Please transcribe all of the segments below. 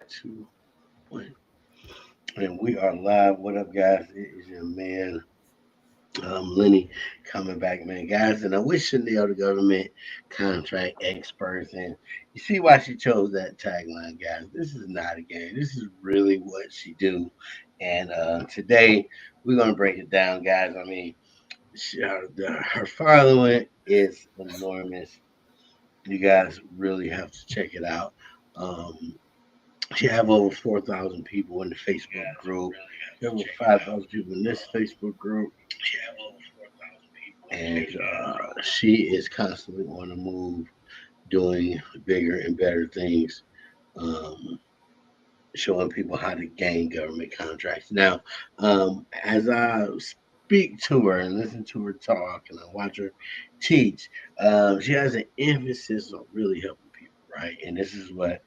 Two, one. And we are live. What up, guys? It is your man, Lenny, coming back, man. Guys, and I wish Chanel, the government contract experts, and you see why she chose that tagline, guys. This is not a game. This is really what she do. And today, we're going to break it down, guys. I mean, her following is enormous. You guys really have to check it out. Um, She have over 4,000 people in the Facebook group. She have over 5,000 people in this Facebook group, and she is constantly on the move, doing bigger and better things, um, showing people how to gain government contracts. Now, as I speak to her and listen to her talk, and I watch her teach, she has an emphasis on really helping people, right? And this is what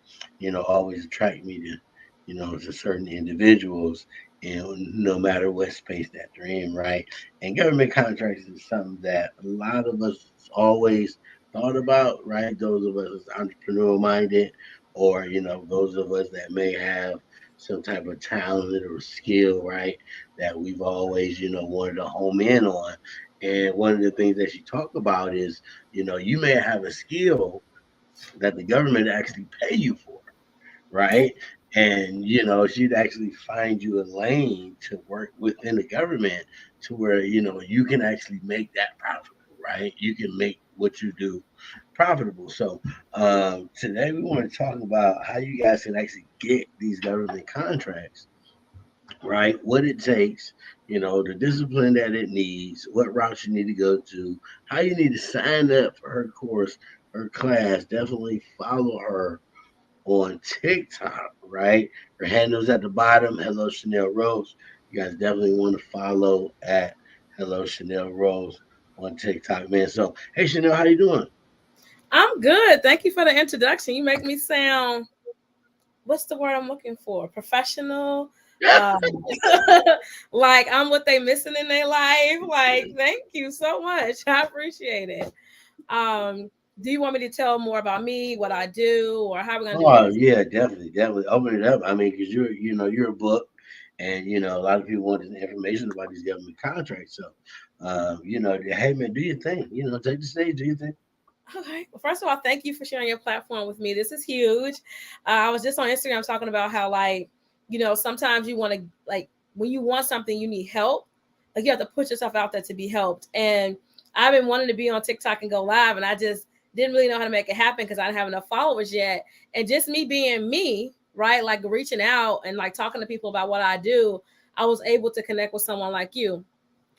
always attract me to certain individuals, and no matter what space that they're in, right? And government contracts is something that a lot of us always thought about, right? Those of us that's entrepreneurial minded, or those of us that may have some type of talent or skill, right? That we've always wanted to home in on. And one of the things that she talked about is, you may have a skill that the government actually pay you for, right? And she'd actually find you a lane to work within the government to where you can actually make that profitable, right? You can make what you do profitable. So today we want to talk about how you guys can actually get these government contracts, right? What it takes, the discipline that it needs, what routes you need to go to, how you need to sign up for her course, her class. Definitely follow her on TikTok, right? Her handle's at the bottom. Hello Chanel Rose. You guys definitely want to follow at Hello Chanel Rose on TikTok, man. So, hey Chanel, how you doing? I'm good. Thank you for the introduction. You make me sound, what's the word I'm looking for? Professional. Um, like I'm what they missing in their life. Like, thank you so much. I appreciate it. Um, do you want me to tell more about me, what I do, or how we're gonna do Oh this? yeah, definitely, definitely. Open it up. I mean, because you're a book, and a lot of people want this information about these government contracts. So, hey man, do your thing. Take the stage, do your thing. Okay. Well, first of all, thank you for sharing your platform with me. This is huge. I was just on Instagram talking about how, like, sometimes you want to, like, when you want something, you need help. Like, you have to put yourself out there to be helped. And I've been wanting to be on TikTok and go live, and I just didn't really know how to make it happen because I didn't have enough followers yet. And just me being me, right? Like, reaching out and, like, talking to people about what I do, I was able to connect with someone like you,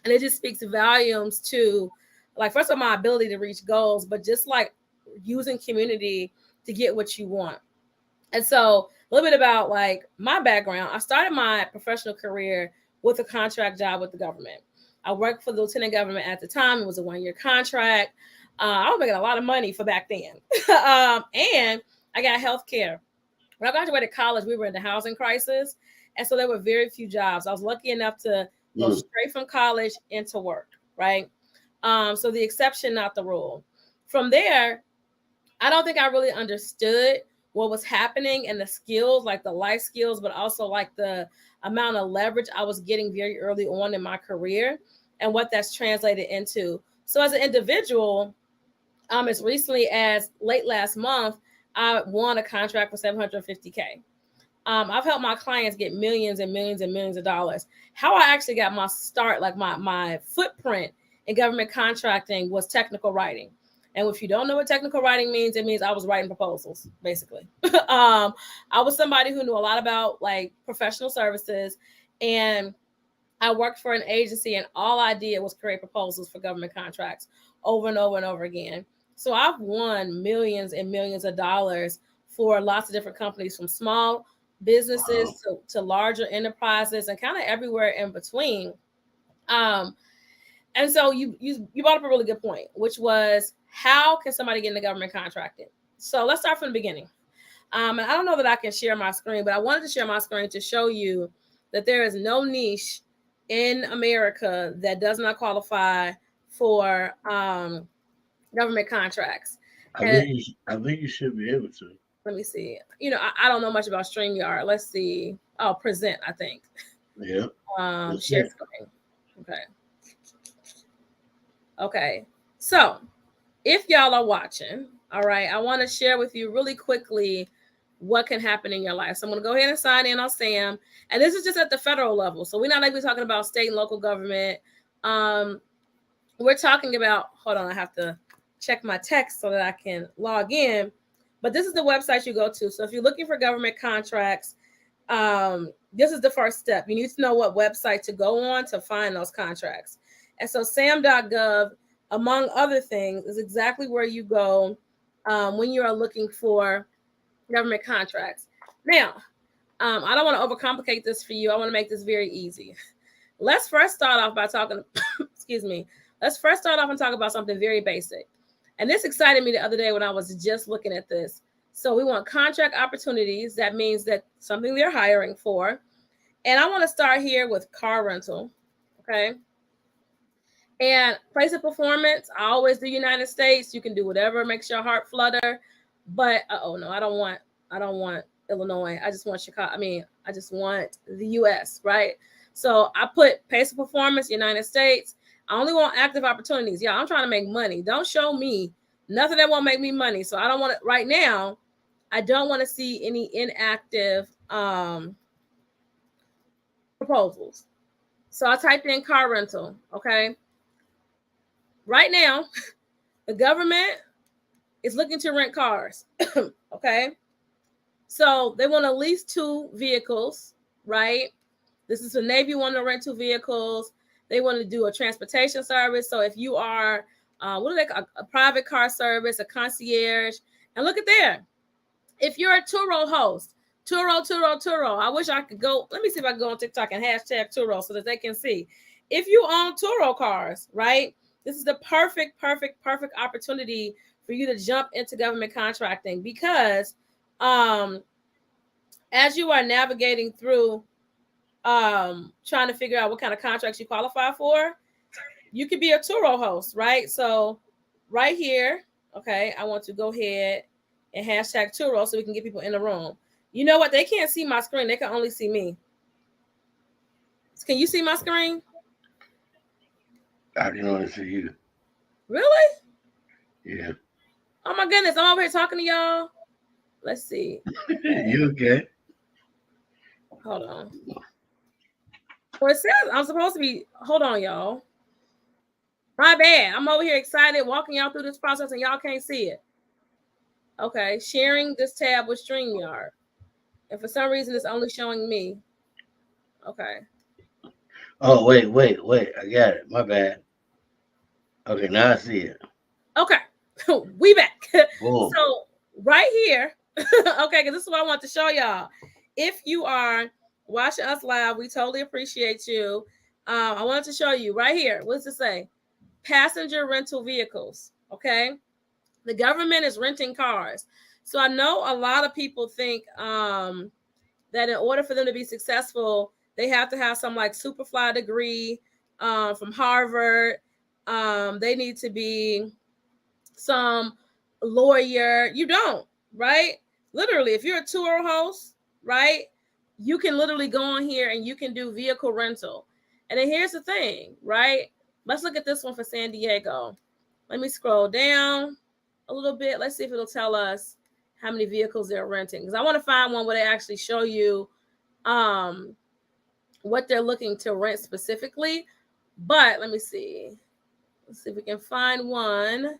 and it just speaks volumes to, like, first of all, my ability to reach goals, but just like using community to get what you want. And so a little bit about like my background. I started my professional career with a contract job with the government. I worked for the lieutenant government at the time. It was a 1 year contract. I was making a lot of money for back then. And I got health care. When I graduated college, we were in the housing crisis. And so there were very few jobs. I was lucky enough to go Mm. straight from college into work, right? So the exception, not the rule. From there, I don't think I really understood what was happening and the skills, like the life skills, but also like the amount of leverage I was getting very early on in my career and what that's translated into. So as an individual, as recently as late last month, I won a contract for 750K. I've helped my clients get millions and millions and millions of dollars. How I actually got my start, like my footprint in government contracting, was technical writing. And if you don't know what technical writing means, it means I was writing proposals, basically. I was somebody who knew a lot about like professional services, and I worked for an agency, and all I did was create proposals for government contracts over and over and over again. So I've won millions and millions of dollars for lots of different companies, from small Wow. businesses to larger enterprises and kind of everywhere in between. Um, and so you brought up a really good point, which was, how can somebody get into government contracting? So let's start from the beginning. And I don't know that I can share my screen, but I wanted to share my screen to show you that there is no niche in America that does not qualify for government contracts. I And think I think you should be able to. let me see. I don't know much about StreamYard. Let's see. Oh, present, I think. Yeah. Share screen. Okay. Okay. So if y'all are watching, all right, I want to share with you really quickly what can happen in your life. So I'm going to go ahead and sign in on Sam. And this is just at the federal level. So we're not even talking about state and local government. We're talking about, hold on, I have to check my text so that I can log in. But this is the website you go to. So if you're looking for government contracts, this is the first step. You need to know what website to go on to find those contracts. And so sam.gov, among other things, is exactly where you go when you are looking for government contracts. Now, I don't want to overcomplicate this for you. I want to make this very easy. Let's first start off by talking, excuse me. Let's first start off and talk about something very basic. And this excited me the other day when I was just looking at this. So we want contract opportunities. That means that something they're hiring for. And I want to start here with car rental. Okay. And place of performance, I always do United States. You can do whatever makes your heart flutter. But no, I don't want Illinois. I just want Chicago. I just want the US, right? So I put pace of performance, United States. I only want active opportunities. Yeah, I'm trying to make money. Don't show me nothing that won't make me money. So I don't want it right now. I don't want to see any inactive proposals. So I typed in car rental. Okay. Right now, the government is looking to rent cars. Okay. So they want at least 2 vehicles, right? This is the Navy wanting to rent 2 vehicles. They want to do a transportation service. So if you are, a private car service, a concierge, and look at there. If you're a Turo host, Turo. I wish I could go. Let me see if I can go on TikTok and hashtag Turo so that they can see. If you own Turo cars, right? This is the perfect opportunity for you to jump into government contracting because as you are navigating through trying to figure out what kind of contracts you qualify for, you could be a Turo host, right? So right here, okay, I want to go ahead and hashtag Turo so we can get people in the room. You know what? They can't see my screen. They can only see me. Can you see my screen? I can only see you. Really? Yeah. Oh my goodness. I'm over here talking to y'all. Let's see. You okay? Hold on. Well, it says I'm supposed to be. Hold on, y'all. My bad. I'm over here excited walking y'all through this process and y'all can't see it. Okay. Sharing this tab with StreamYard. And for some reason, it's only showing me. Okay. Oh, wait. I got it. My bad. Okay, now I see it. Okay. We back. Boom. So right here, okay, because this is what I want to show y'all. If you are watching us live, we totally appreciate you. I wanted to show you right here. What does it say? Passenger rental vehicles. Okay. The government is renting cars. So I know a lot of people think that in order for them to be successful, they have to have some like Superfly degree from Harvard. They need to be some lawyer. You don't, right? Literally, if you're a tour host, right, you can literally go on here and you can do vehicle rental. And then here's the thing, right? Let's look at this one for San Diego. Let me scroll down a little bit. Let's see if it'll tell us how many vehicles they're renting. Because I want to find one where they actually show you what they're looking to rent specifically. But let me see. Let's see if we can find one.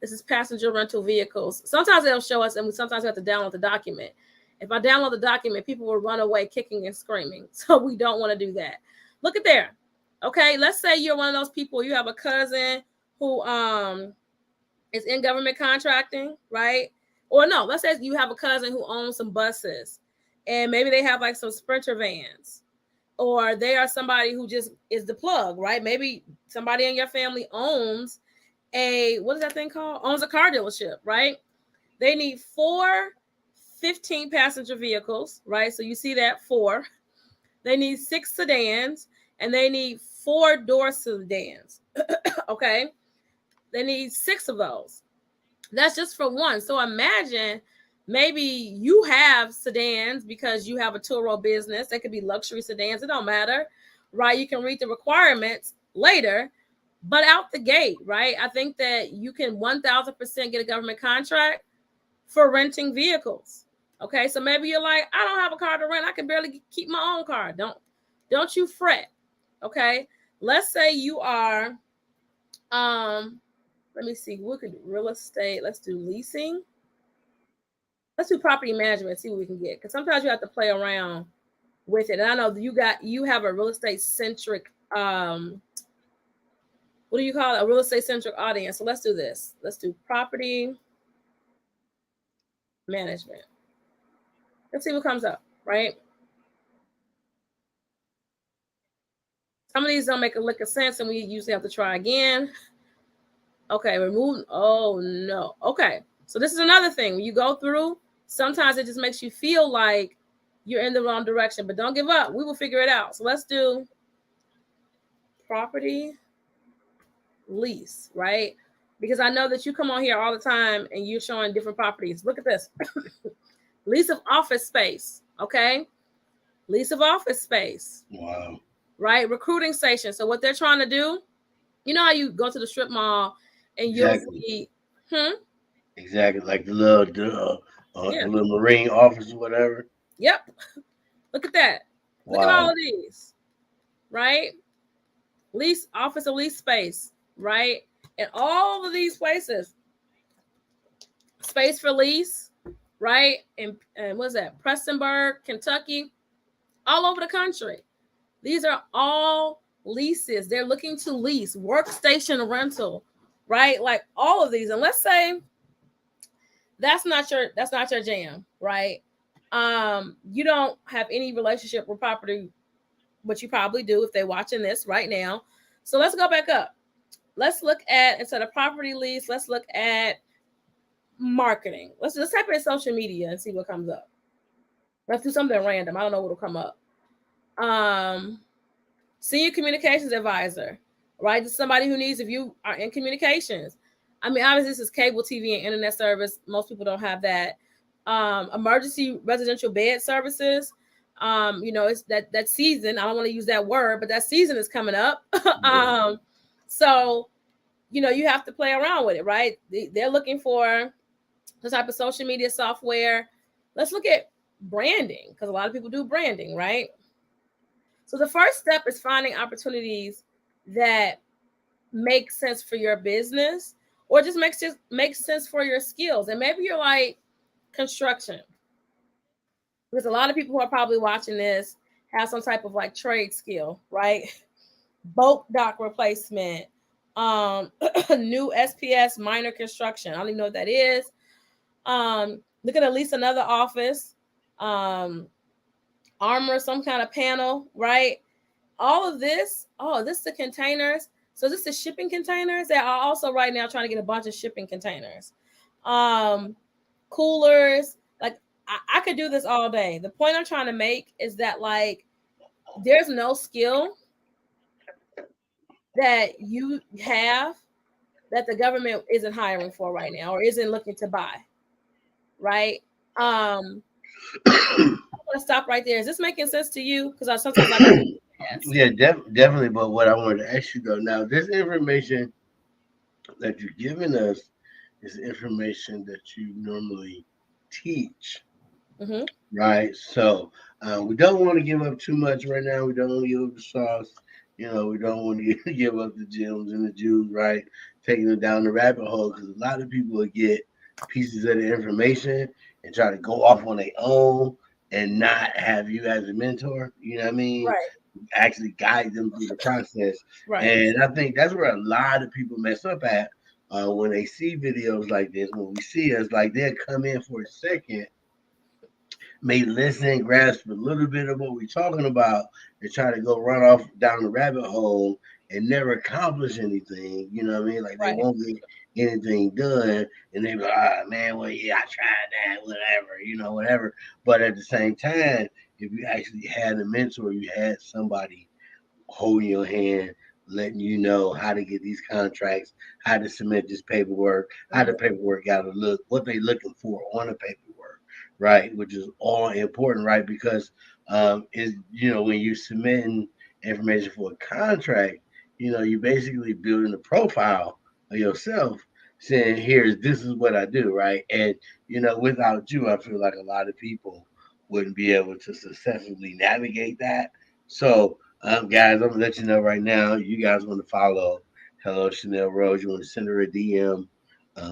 This is passenger rental vehicles. Sometimes they'll show us, and we sometimes have to download the document. If I download the document, people will run away kicking and screaming. So we don't want to do that. Look at there. Okay, let's say you're one of those people, you have a cousin who is in government contracting, right? Or no, let's say you have a cousin who owns some buses and maybe they have like some Sprinter vans, or they are somebody who just is the plug, right? Maybe somebody in your family owns what is that thing called? Owns a car dealership, right? They need 4 15 passenger vehicles, right? So you see that 4. They need 6 sedans and they need 4 door sedans. Okay. They need 6 of those. That's just for one. So imagine Maybe you have sedans because you have a Turo business. They could be luxury sedans. It don't matter, right? You can read the requirements later, but out the gate, right? I think that you can 1000% get a government contract for renting vehicles. Okay, so maybe you're like, I don't have a car to rent. I can barely keep my own car. Don't you fret. Okay, let's say you are, let me see, we could do real estate. Let's do leasing. Let's do property management. See what we can get, because sometimes you have to play around with it. And I know you have a real estate centric what do you call it? A real estate centric audience. So let's do this. Let's do property management. Let's see what comes up, right? Some of these don't make a lick of sense, and we usually have to try again. Okay, remove. Oh no. Okay, so this is another thing. When you go through, sometimes it just makes you feel like you're in the wrong direction, but don't give up. We will figure it out. So let's do property lease, right? Because I know that you come on here all the time and you're showing different properties. Look at this. Lease of office space. Okay. Lease of office space. Wow. Right. Recruiting station. So what they're trying to do, you know how you go to the strip mall and Exactly. you'll see, Exactly. Like the little Marine office or whatever. Yep. Look at that. Wow. Look at all of these. Right. Lease office or lease space. Right. And all of these places, space for lease, right? And what's that? Prestonburg, Kentucky, all over the country. These are all leases. They're looking to lease, workstation rental, right? Like all of these. And let's say that's not your jam, right? You don't have any relationship with property, but you probably do if they're watching this right now. So let's go back up. Let's look at, instead of property lease, let's look at marketing. Let's type in social media and see what comes up. Let's do something random. I don't know what will come up. Senior communications advisor, right? This is somebody who needs, if you are in communications. I mean, obviously this is cable TV and internet service. Most people don't have that. Emergency residential bed services. It's that season. I don't want to use that word, but that season is coming up. So, you have to play around with it, right? They're looking for the type of social media software. Let's look at branding, because a lot of people do branding, right? So the first step is finding opportunities that make sense for your business, or just makes sense for your skills. And maybe you're like construction, because a lot of people who are probably watching this have some type of like trade skill, right? Boat dock replacement, new SPS minor construction. I don't even know what that is. Look at least another office, armor, some kind of panel, right? All of this. Oh, this is the containers. So this is shipping containers. They are also right now trying to get a bunch of shipping containers. Coolers. Like I could do this all day. The point I'm trying to make is that like there's no skill that you have that the government isn't hiring for right now or isn't looking to buy, right? I'm gonna stop right there. Is this making sense to you? Because I sometimes yeah, definitely. But what I wanted to ask you though, now this information that you're giving us is information that you normally teach, right? So we don't want to give up too much right now. We don't want to give up the sauce. We don't want to give up the gems and the Jews, right? Taking them down the rabbit hole, because a lot of people will get pieces of the information and try to go off on their own and not have you as a mentor. You know what I mean? Right. Actually guide them through the process. Right. And I think that's where a lot of people mess up at when they see videos like this. When we see us, like they'll come in for a second, may listen, grasp a little bit of what we're talking about, and try to go run off down the rabbit hole and never accomplish anything. You know what I mean? Like they won't get anything done, and they be like, man, well, yeah, I tried that, whatever. But at the same time, if you actually had a mentor, you had somebody holding your hand, letting you know how to get these contracts, how to submit this paperwork, how the paperwork got to look, what they looking for on the paperwork. right? Which is all important, right? Because is when you submitting information for a contract, you basically building a profile of yourself, saying, "Here's this is what I do," right? And without you, I feel like a lot of people wouldn't be able to successfully navigate that. So, guys, I'm gonna let you know right now. You guys want to follow Hello Chanel Rose? You want to send her a DM?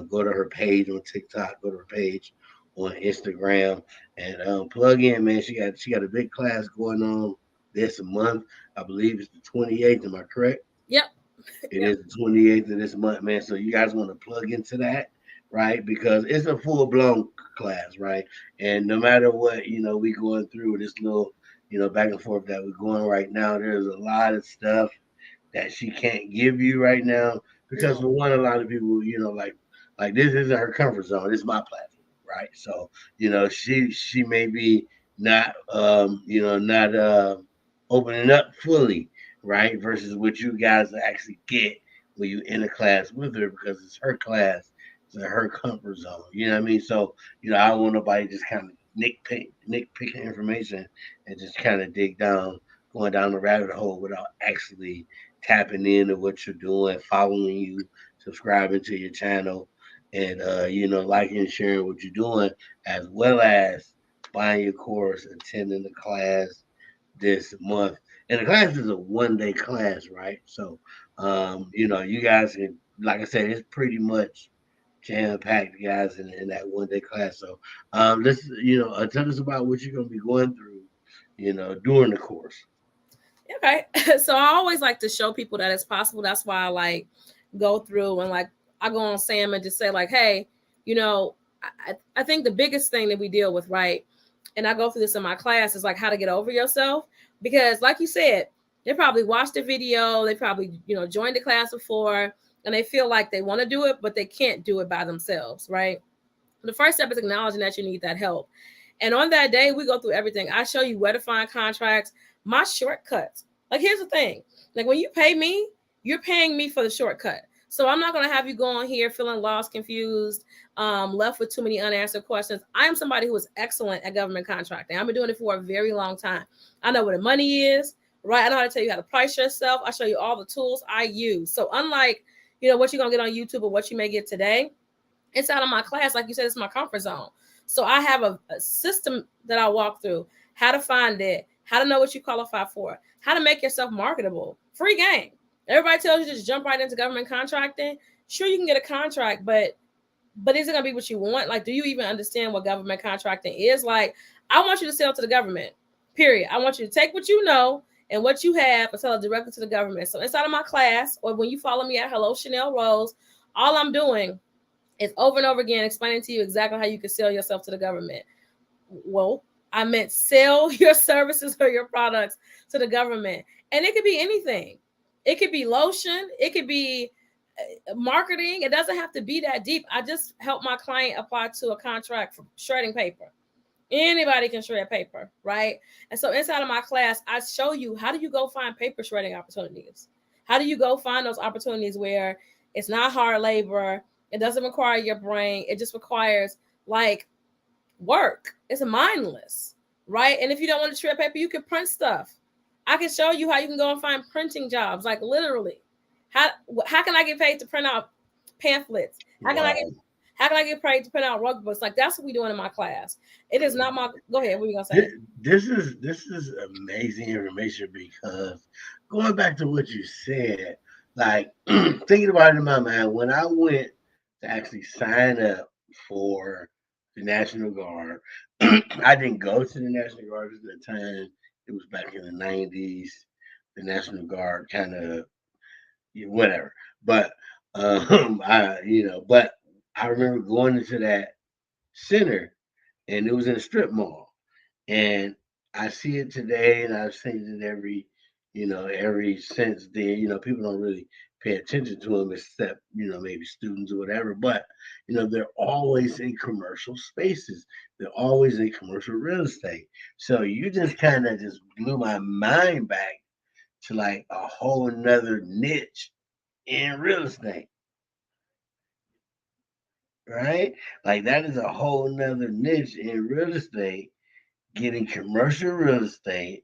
Go to her page on TikTok. Go to her page on Instagram and plug in, man. She got a big class going on this month. I believe it's the 28th. Am I correct? Yep. It Yep. is the 28th of this month, man. So you guys want to plug into that, right? Because it's a full blown class, right? And no matter what, we going through this little, back and forth that we're going right now, there's a lot of stuff that she can't give you right now because No. for one, a lot of people, like this isn't her comfort zone. This is my platform, right? So she may be not not opening up fully, right? Versus what you guys actually get when you in a class with her because it's her class, it's her comfort zone. You know what I mean? So I don't want nobody just kind of nitpicking information and just kind of dig down, going down the rabbit hole without actually tapping into what you're doing, following you, subscribing to your channel, and liking and sharing what you're doing, as well as buying your course, attending the class this month. And the class is a 1 day class, right? So you guys can, like I said, it's pretty much jam packed, guys, in that 1 day class. So let's tell us about what you're gonna be going through, during the course. Okay. So I always like to show people that it's possible. That's why I like go through and like I go on Sam and just say like, hey, you know, I think the biggest thing that we deal with, right? And I go through this in my class is like how to get over yourself. Because like you said, they probably watched the video, they probably, joined the class before, and they feel like they want to do it, but they can't do it by themselves, right? The first step is acknowledging that you need that help. And on that day, we go through everything. I show you where to find contracts, my shortcuts. Like, here's the thing, like, when you pay me, you're paying me for the shortcut. So I'm not going to have you go on here feeling lost, confused, left with too many unanswered questions. I am somebody who is excellent at government contracting. I've been doing it for a very long time. I know where the money is, right? I know how to tell you how to price yourself. I show you all the tools I use. So unlike, what you're going to get on YouTube or what you may get today, inside of my class, like you said, it's my comfort zone. So I have a system that I walk through, how to find it, how to know what you qualify for, how to make yourself marketable. Free game. Everybody tells you just jump right into government contracting. Sure, you can get a contract, but is it gonna be what you want? Like, do you even understand what government contracting is? Like, I want you to sell to the government. Period. I want you to take what you know and what you have and sell it directly to the government. So inside of my class, or when you follow me at Hello Chanel Rose, all I'm doing is over and over again explaining to you exactly how you can sell yourself to the government. Well, I meant sell your services or your products to the government. And it could be anything. It could be lotion, it could be marketing. It doesn't have to be that deep. I just help my client apply to a contract for shredding paper. Anybody can shred paper, right? And so inside of my class, I show you how do you go find paper shredding opportunities? How do you go find those opportunities where it's not hard labor, it doesn't require your brain, it just requires like work. It's mindless, right? And if you don't want to shred paper, you can print stuff. I can show you how you can go and find printing jobs, like literally. How how can I get paid to print out pamphlets? How can I get Wow. how can I get paid to print out rug books? Like that's what we're doing in my class. It is not my. Go ahead. What are you gonna say? This is amazing information because going back to what you said, like thinking about it in my mind, when I went to actually sign up for the National Guard, I didn't go to the National Guard at the time. It was back in the '90s. The National Guard kind of whatever, but but I remember going into that center, and it was in a strip mall. And I see it today, and I've seen it every since then. People don't really pay attention to them except maybe students or whatever. But they're always in commercial spaces. They're always in commercial real estate. So you just kind of just blew my mind back to like a whole nother niche in real estate. right? Like that is a whole nother niche in real estate, getting commercial real estate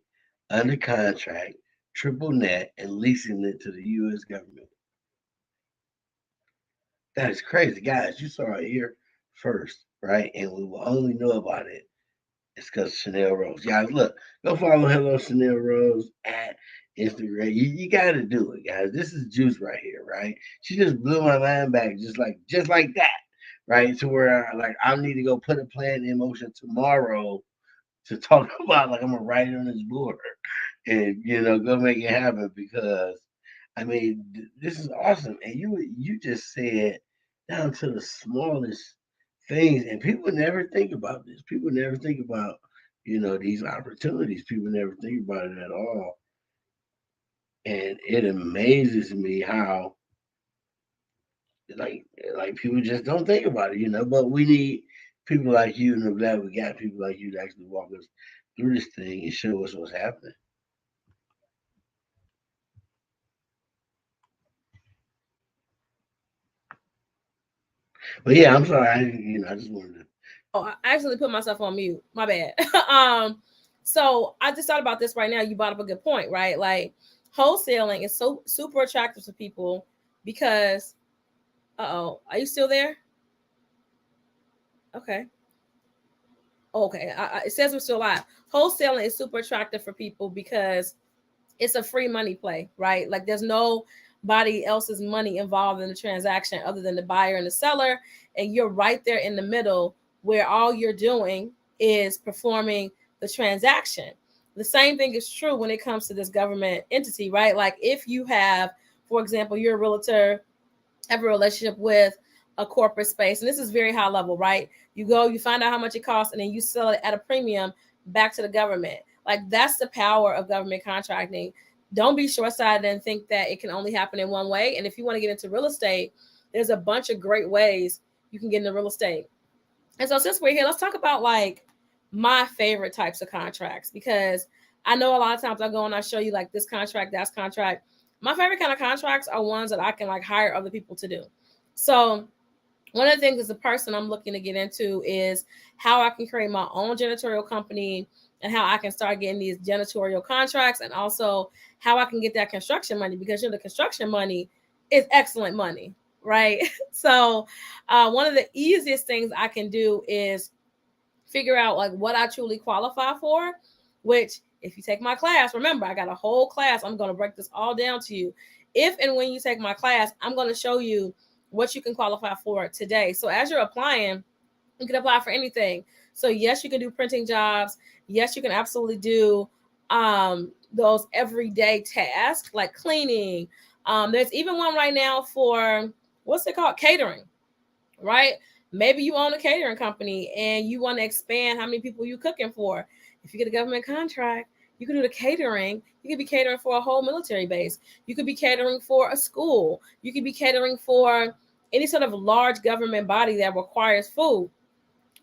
under contract, triple net, and leasing it to the US government. That is crazy. Guys, you saw it here first, right? And we will only know about it. It's because Chanel Rose. Guys, look, go follow Hello Chanel Rose at Instagram. You got to do it, guys. This is juice right here, right? She just blew my mind back just like that, right? To where like I need to go put a plan in motion tomorrow to talk about like I'm gonna write it on this board and go make it happen because I mean this is awesome and you just said down to the smallest things and people never think about this. People never think about these opportunities. People never think about it at all, and it amazes me how like like people just don't think about it, But we need people like you, and I'm glad we got people like you to actually walk us through this thing and show us what's happening. But yeah, I'm sorry. I just wanted to. Oh, I actually put myself on mute. My bad. So I just thought about this right now. You brought up a good point, right? Like wholesaling is so super attractive to people because, are you still there? Okay. Okay. It says we're still live. Wholesaling is super attractive for people because it's a free money play, right? Like there's nobody else's money involved in the transaction other than the buyer and the seller. And you're right there in the middle where all you're doing is performing the transaction. The same thing is true when it comes to this government entity, right? Like if you have, for example, you're a realtor, have a relationship with a corporate space, and this is very high level, right? You go, you find out how much it costs, and then you sell it at a premium back to the government. Like that's the power of government contracting. Don't be short-sighted and think that it can only happen in one way. And if you want to get into real estate, there's a bunch of great ways you can get into real estate. And so since we're here, let's talk about like my favorite types of contracts because I know a lot of times I go and I show you like this contract, that's contract. My favorite kind of contracts are ones that I can like hire other people to do. So one of the things as a person I'm looking to get into is how I can create my own janitorial company and how I can start getting these janitorial contracts and also how I can get that construction money because the construction money is excellent money, right? So one of the easiest things I can do is figure out like what I truly qualify for, which if you take my class, remember I got a whole class. I'm going to break this all down to you. If and when you take my class, I'm going to show you what you can qualify for today. So as you're applying, you can apply for anything. So yes, you can do printing jobs. Yes, you can absolutely do those everyday tasks like cleaning. There's even one right now for what's it called? Catering, right? Maybe you own a catering company and you want to expand how many people you cooking for. If you get a government contract, you can do the catering. You could be catering for a whole military base. You could be catering for a school. You could be catering for any sort of large government body that requires food.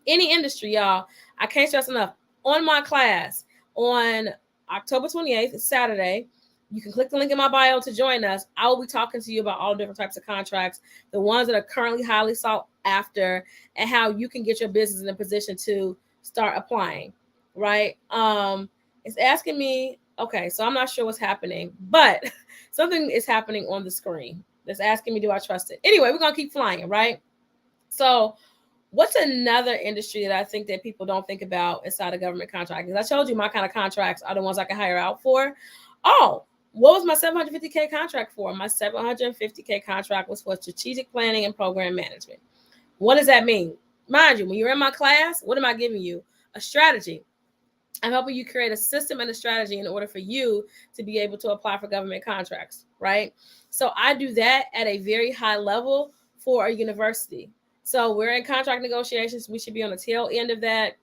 Any industry, y'all. I can't stress enough. On my class on October 28th, Saturday, you can click the link in my bio to join us. I will be talking to you about all different types of contracts, the ones that are currently highly sought after, and how you can get your business in a position to start applying. Right? It's asking me. Okay, so I'm not sure what's happening, but something is happening on the screen that's asking me, do I trust it? Anyway, we're gonna keep flying, right? So what's another industry that I think that people don't think about inside of government contracting? I told you my kind of contracts are the ones I can hire out for. Oh, what was my 750K contract for? My 750K contract was for strategic planning and program management. What does that mean? Mind you, when you're in my class, what am I giving you? A strategy. I'm helping you create a system and a strategy in order for you to be able to apply for government contracts, right? So I do that at a very high level for a university. So we're in contract negotiations. We should be on the tail end of that.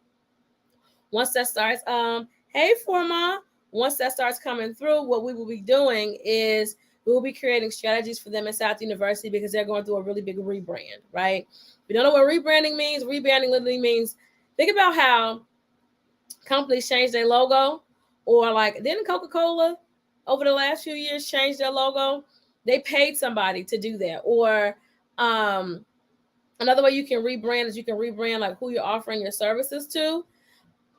Once that starts, hey Forma, once that starts coming through, what we will be doing is we will be creating strategies for them inside the university because they're going through a really big rebrand, right? If you don't know what rebranding means, rebranding literally means think about how companies change their logo, or like didn't Coca-Cola over the last few years change their logo? They paid somebody to do that, or Another way you can rebrand is you can rebrand like who you're offering your services to.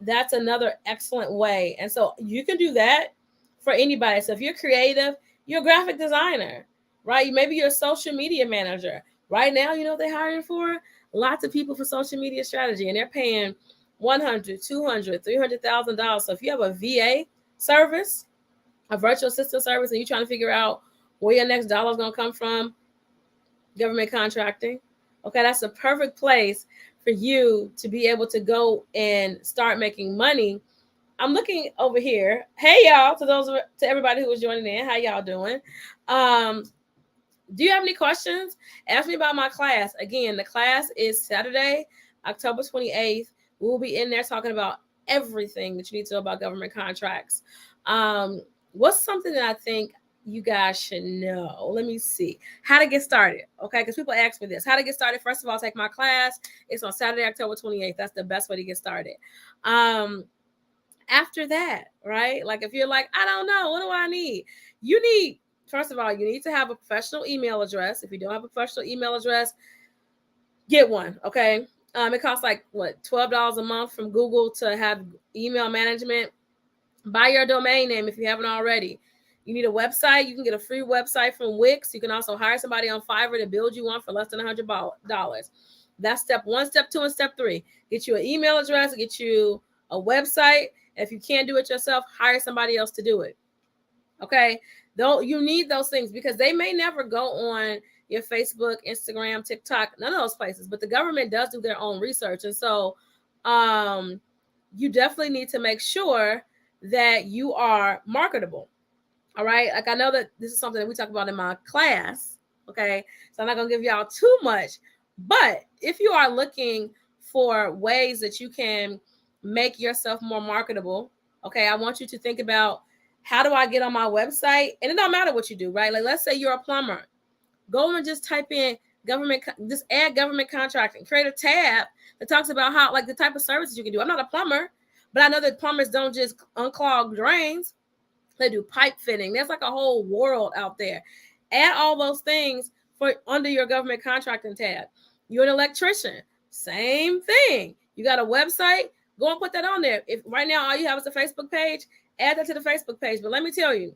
That's another excellent way. And so you can do that for anybody. So if you're creative, you're a graphic designer, right? Maybe you're a social media manager. Right now, you know what they're hiring for? Lots of people for social media strategy, and they're paying $100,000, $200,000, $300,000. So if you have a VA service, a virtual assistant service, and you're trying to figure out where your next dollar is going to come from, government contracting. Okay, that's a perfect place for you to be able to go and start making money. I'm looking over here. Hey y'all, to everybody who was joining in, how y'all doing? Do you have any questions? Ask me about my class. Again, the class is Saturday, October 28th. We will be in there talking about everything that you need to know about government contracts. What's something that I think you guys should know? Let me see. How to get started. Okay, because people ask me this. How to get started. First of all, take my class. It's on Saturday, October 28th. That's the best way to get started. After that, right? Like if you're like, I don't know, what do I need? You need, first of all, you need to have a professional email address. If you don't have a professional email address, get one, okay? It costs like what, $12 a month from Google to have email management. Buy your domain name if you haven't already. You need a website. You can get a free website from Wix. You can also hire somebody on Fiverr to build you one for less than $100. That's step 1, step 2, and step 3. Get you an email address, get you a website. If you can't do it yourself, hire somebody else to do it. Okay? Though you need those things because they may never go on your Facebook, Instagram, TikTok, none of those places, but the government does do their own research. And so you definitely need to make sure that you are marketable. All right. Like I know that this is something that we talk about in my class. Okay. So I'm not going to give y'all too much, but if you are looking for ways that you can make yourself more marketable, okay, I want you to think about how do I get on my website? And it don't matter what you do, right? Like let's say you're a plumber. Go and just type in government, just add government contracting, create a tab that talks about how, like the type of services you can do. I'm not a plumber, but I know that plumbers don't just unclog drains. They do pipe fitting. There's like a whole world out there. Add all those things for under your government contracting tab. You're an electrician. Same thing. You got a website. Go and put that on there. If right now all you have is a Facebook page, add that to the Facebook page. But let me tell you,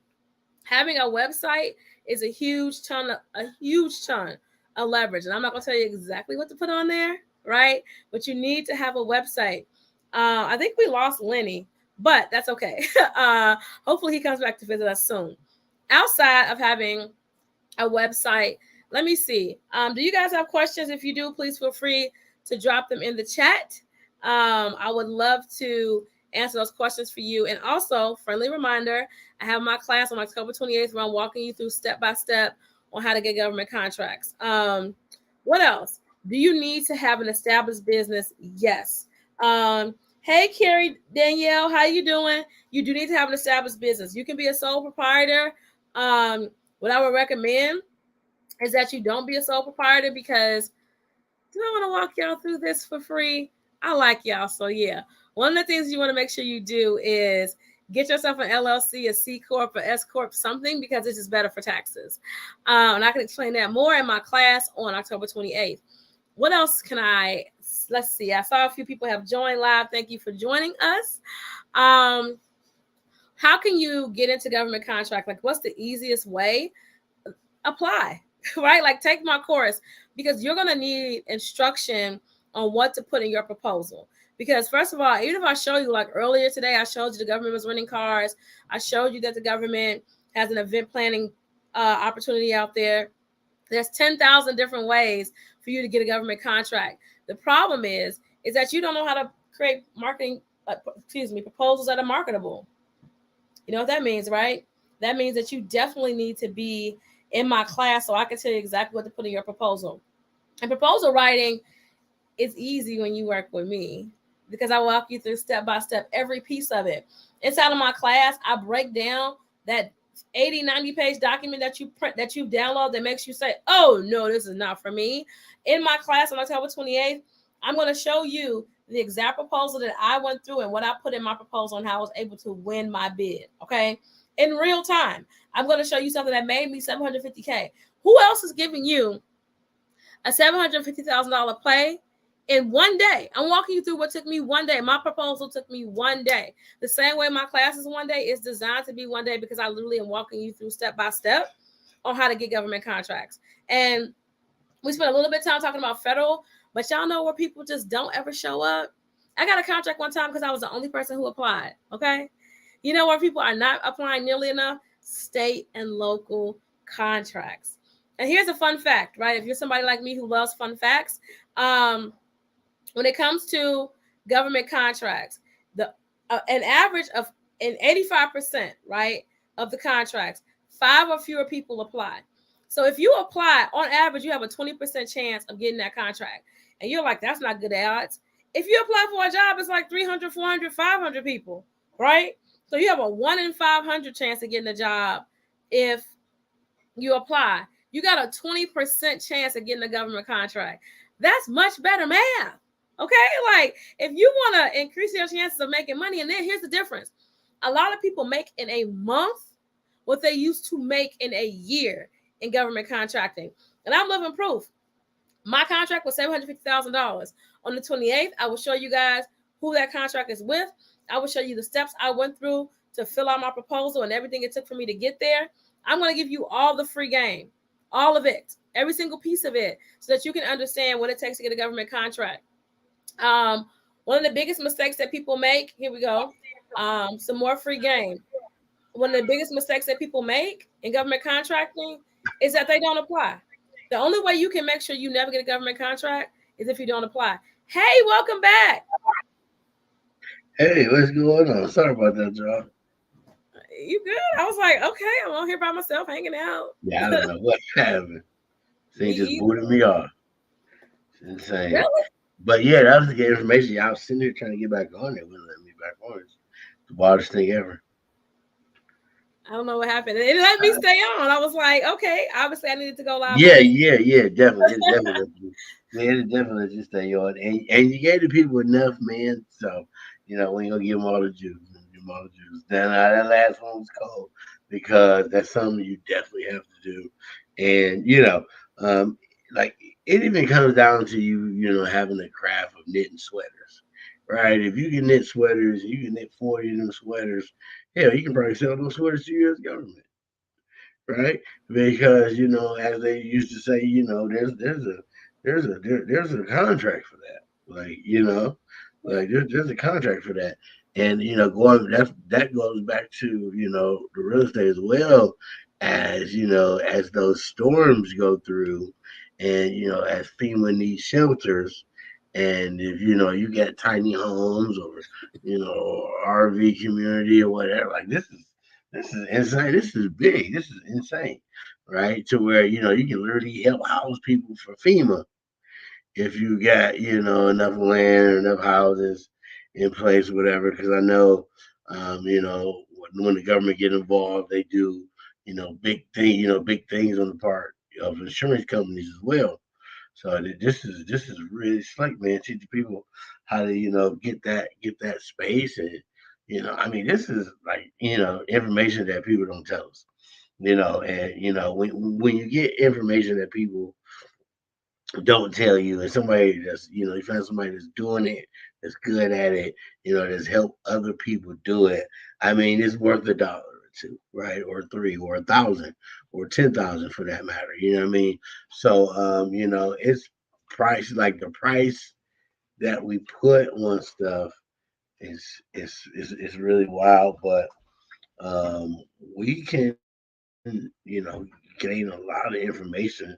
having a website is a huge ton of leverage. And I'm not going to tell you exactly what to put on there, right? But you need to have a website. I think we lost Lenny, but that's okay. Hopefully he comes back to visit us soon. Outside of having a website, let me see. Do you guys have questions? If you do, please feel free to drop them in the chat. I would love to answer those questions for you. And also, friendly reminder, I have my class on October 28th where I'm walking you through step-by-step on how to get government contracts. What else? Do you need to have an established business? Yes. Hey, Carrie Danielle, how you doing? You do need to have an established business. You can be a sole proprietor. What I would recommend is that you don't be a sole proprietor because do I want to walk y'all through this for free? I like y'all, so yeah. One of the things you want to make sure you do is get yourself an LLC, a C Corp, or S Corp, something, because it's just better for taxes. And I can explain that more in my class on October 28th. What else can let's see. I saw a few people have joined live. Thank you for joining us. How can you get into government contract? Like, what's the easiest way? Apply, right? Like, take my course because you're going to need instruction on what to put in your proposal. Because first of all, even if I show you, like earlier today, I showed you the government was renting cars. I showed you that the government has an event planning opportunity out there. There's 10,000 different ways for you to get a government contract. The problem is that you don't know how to create proposals that are marketable. You know what that means, right? That means that you definitely need to be in my class so I can tell you exactly what to put in your proposal. And proposal writing is easy when you work with me because I walk you through step by step every piece of it. Inside of my class, I break down that 80, 90 page document that you print, that you download, that makes you say, oh no, this is not for me. In my class on October 28th, I'm going to show you the exact proposal that I went through and what I put in my proposal and how I was able to win my bid. Okay. In real time, I'm going to show you something that made me $750K. Who else is giving you A $750,000 play in one day. I'm walking you through what took me one day. My proposal took me one day. The same way my class is one day is designed to be one day, because I literally am walking you through step by step on how to get government contracts. And we spent a little bit of time talking about federal, but y'all know where people just don't ever show up. I got a contract one time because I was the only person who applied. Okay. You know where people are not applying nearly enough? State and local contracts. And here's a fun fact, right? If you're somebody like me who loves fun facts, when it comes to government contracts, an average of 85%, right, of the contracts, 5 or fewer people apply. So if you apply, on average, you have a 20% chance of getting that contract. And you're like, that's not good odds. If you apply for a job, it's like 300, 400, 500 people, right? So you have a 1 in 500 chance of getting a job if you apply. You got a 20% chance of getting a government contract. That's much better math. Okay, like if you want to increase your chances of making money, and then here's the difference. A lot of people make in a month what they used to make in a year in government contracting. And I'm living proof. My contract was $750,000. On the 28th, I will show you guys who that contract is with. I will show you the steps I went through to fill out my proposal and everything it took for me to get there. I'm going to give you all the free game, all of it, every single piece of it, so that you can understand what it takes to get a government contract. One of the biggest mistakes that people make, here we go, some more free game. One of the biggest mistakes that people make in government contracting is that they don't apply. The only way you can make sure you never get a government contract is if you don't apply. Hey, welcome back. Hey, what's going on? Sorry about that, John. You good? I was like, okay, I'm on here by myself hanging out. Yeah, I don't know what happened. Thing just Me booted me off. It's insane. really? But yeah, that was the good information. Yeah, I was sitting there trying to get back on it. Wouldn't let me back on. It's the wildest thing ever. I don't know what happened. It let me stay on. I was like, okay, obviously I needed to go live. Yeah, definitely. It definitely, man, it definitely just stay on. And you gave the people enough, man. So, we ain't gonna give them all the juice. Give them all the juice. Then that last one was cold because that's something you definitely have to do. And, like it even comes down to having a craft of knitting sweaters. Right. If you can knit sweaters, you can knit 40 of them sweaters. Hell, you can probably sell those sweaters to the U.S. government, right? Because as they used to say, there's a contract for that. There's a contract for that, and going that goes back to the real estate as well as as those storms go through, and as FEMA needs shelters. And if you get tiny homes or RV community or whatever, like this is insane. This is big. This is insane, right? To where you can literally help house people for FEMA if you got enough land, enough houses in place, whatever. Because I know, when the government get involved, they do big things on the part of insurance companies as well. So this is really slick, man. Teach the people how to get that space, and I mean, this is like information that people don't tell us. And when you get information that people don't tell you, and somebody that's you find somebody that's doing it, that's good at it, that's helped other people do it. I mean, it's worth $1 or two, right, or three, or 1,000, or 10,000 for that matter. You know what I mean? So, it's price, like the price that we put on stuff is really wild, but we can gain a lot of information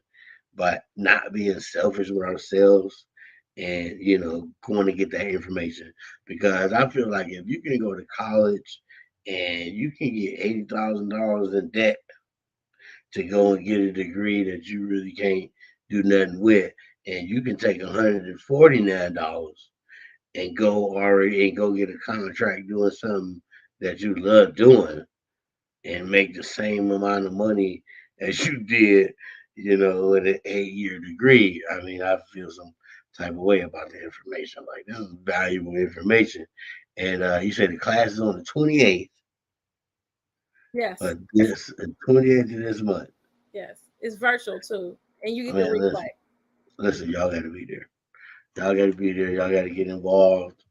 by not being selfish with ourselves, and going to get that information, because I feel like if you can go to college and you can get $80,000 in debt to go and get a degree that you really can't do nothing with, and you can take $149 and go get a contract doing something that you love doing, and make the same amount of money as you did, with an 8-year degree. I mean, I feel some type of way about the information. Like, this is valuable information. And you said the class is on the 28th Yes. of this 28th of this month. Yes. It's virtual too. And you get the Man, listen, replay. Listen, y'all got to be there. Y'all got to be there. Y'all got to get involved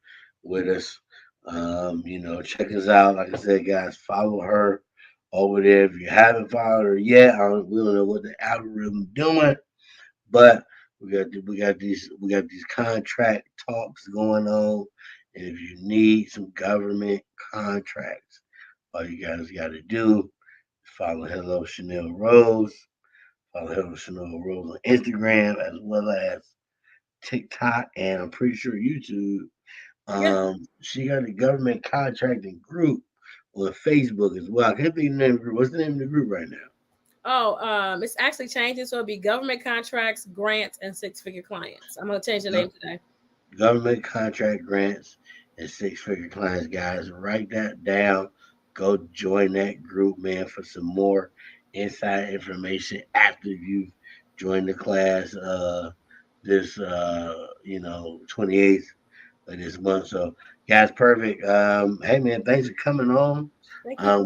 with us. Check us out. Like I said, guys, follow her over there. If you haven't followed her yet, we don't know what the algorithm doing, but we got these contract talks going on. And if you need some government contracts, all you guys got to do is follow Hello Chanel Rose. Follow Hello Chanel Rose on Instagram as well as TikTok, and I'm pretty sure YouTube. Yeah. She got a government contracting group on Facebook as well. I can't think of the name of the group. What's the name of the group right now? Oh, it's actually changing, so it'll be government contracts, grants, and six-figure clients. I'm gonna change the name Go- today. Government contract grants and six-figure clients, guys. Write that down. Go join that group, man, for some more inside information after you've joined the class. This 28th of this month. So, guys, perfect. Hey, man, thanks for coming on. Thank you for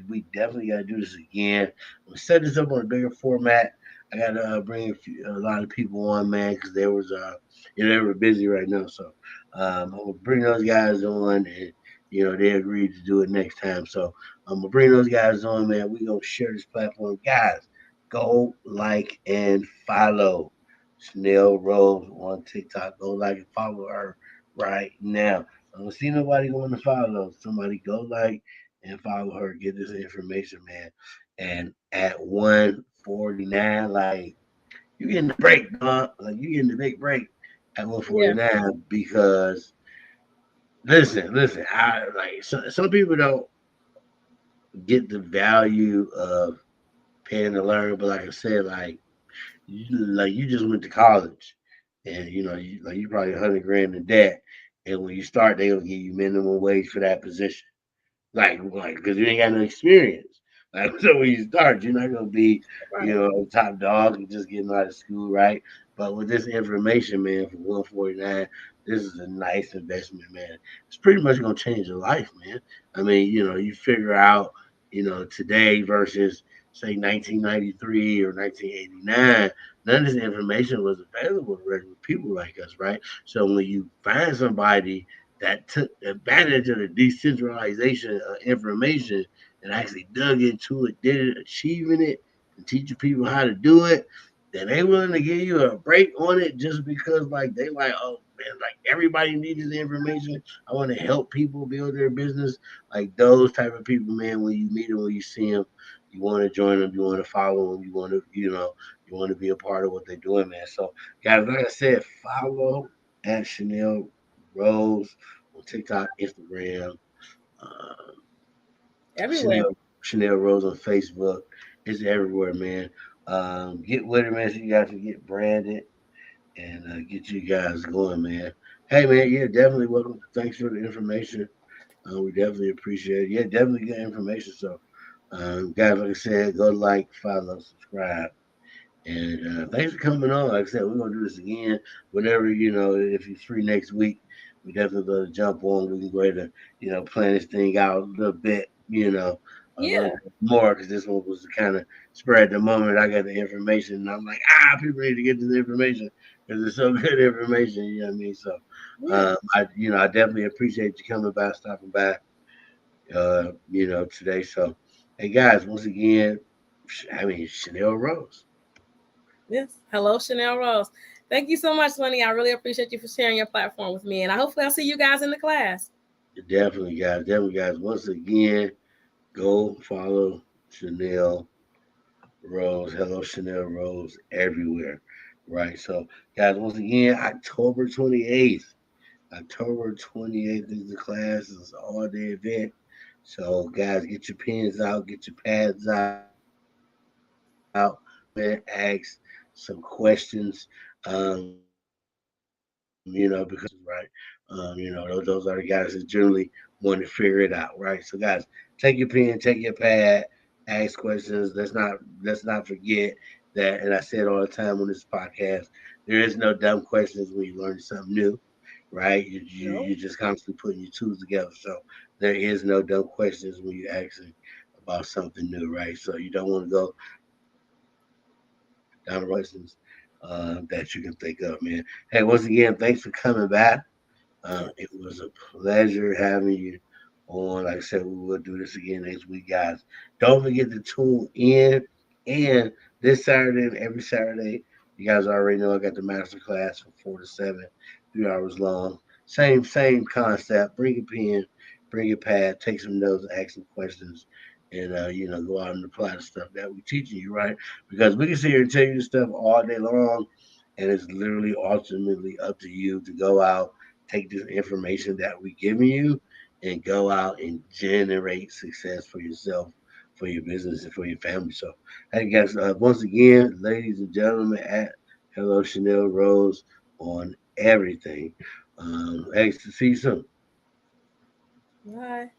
We definitely got to do this again. We'll set this up on a bigger format. I got to bring a lot of people on, man, because they were busy right now. So, I'm gonna bring those guys on, and they agreed to do it next time. So, I'm gonna bring those guys on, man. We gonna share this platform, guys. Go like and follow Chanel Rose on TikTok. Go like and follow her right now. I don't see nobody going to follow. Somebody go like and follow her. Get this information, man. And at 149, like you getting the break, dog. Like you getting the big break at yeah. 149 because listen. I like some people don't get the value of paying to learn, but like I said, you just went to college, and you probably 100 grand in debt, and when you start, they gonna give you minimum wage for that position, because you ain't got no experience. Like so, when you start, you're not gonna be, Right. top dog and just getting out of school, right? But with this information, man, for 149, this is a nice investment, man. It's pretty much gonna change your life, man. I mean, you figure out, today versus say 1993 or 1989. None of this information was available to regular people like us, right? So when you find somebody that took advantage of the decentralization of information and actually dug into it, did it, achieving it, and teaching people how to do it, then they willing to give you a break on it just because like they like, oh man, like everybody needs the information. I want to help people build their business. Like those type of people, man, when you meet them, when you see them, you want to join them, you want to follow them, you want to be a part of what they're doing, man. So guys, like I said, follow at Chanel Rose on TikTok, Instagram, uh, Everywhere. Chanel Rose on Facebook. It's everywhere, man. Get with it, man. So you guys can get branded and get you guys going, man. Hey, man. Yeah, definitely welcome. Thanks for the information. We definitely appreciate it. Yeah, definitely good information. So, guys, like I said, go like, follow, subscribe. And thanks for coming on. Like I said, we're gonna do this again whenever if you're free next week. We definitely gonna jump on. We can go ahead and plan this thing out a little bit. A little Yeah. bit more because this one was to kind of spread the moment I got the information. And I'm like, people need to get this information because it's so good information. You know what I mean? So, Yeah. I definitely appreciate you coming by, stopping by. Today. So, hey guys, once again, Chanel Rose. Yes. Hello, Chanel Rose. Thank you so much, Lenny. I really appreciate you for sharing your platform with me, and I hopefully I'll see you guys in the class. Definitely, guys. Definitely, guys. Once again, go follow Chanel Rose. Hello, Chanel Rose everywhere. Right. So, guys, once again, October 28th. October 28th is the class. It's an all day event. So, guys, get your pens out, get your pads out, man, ask some questions. Because right, those are the guys that generally want to figure it out, right? So, guys, take your pen, take your pad, ask questions. Let's not forget that. And I say it all the time on this podcast. There is no dumb questions when you learn something new, right? No. You're just constantly putting your tools together. So there is no dumb questions when you asking about something new, right? So you don't want to go down the wrong questions. that you can think of, man. Hey, once again, thanks for coming back. Yeah. It was a pleasure having you on. Like I said, we will do this again next week, guys. Don't forget to tune in. And this Saturday and every Saturday, you guys already know I got the master class from 4 to 7, 3 hours long. Same concept. Bring a pen, bring a pad, take some notes, ask some questions, and go out and apply the stuff that we're teaching you, right? Because we can sit here and tell you this stuff all day long, and it's literally ultimately up to you to go out, take this information that we're giving you, and go out and generate success for yourself, for your business, and for your family. So, hey guys, once again, ladies and gentlemen, at Hello Chanel Rose on everything. Thanks to see you soon. Bye.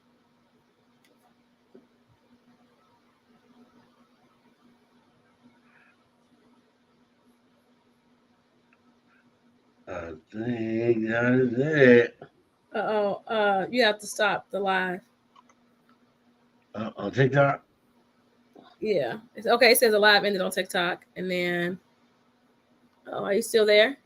I think that is it. Oh, you have to stop the live. On TikTok. Yeah. It's okay. It says a live ended on TikTok. And then, oh, are you still there?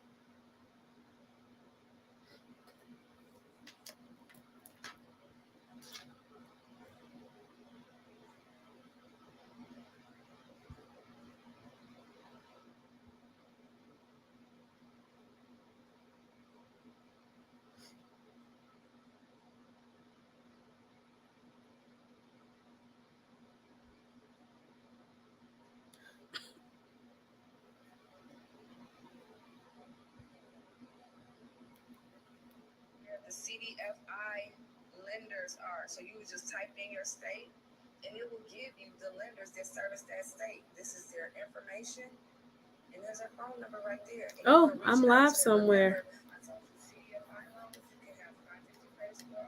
The CDFI lenders are. So you would just type in your state and it will give you the lenders that service that state. This is their information and there's their phone number right there. And Oh, I'm live somewhere. I told you CDFI loans, you can have 550 credit score.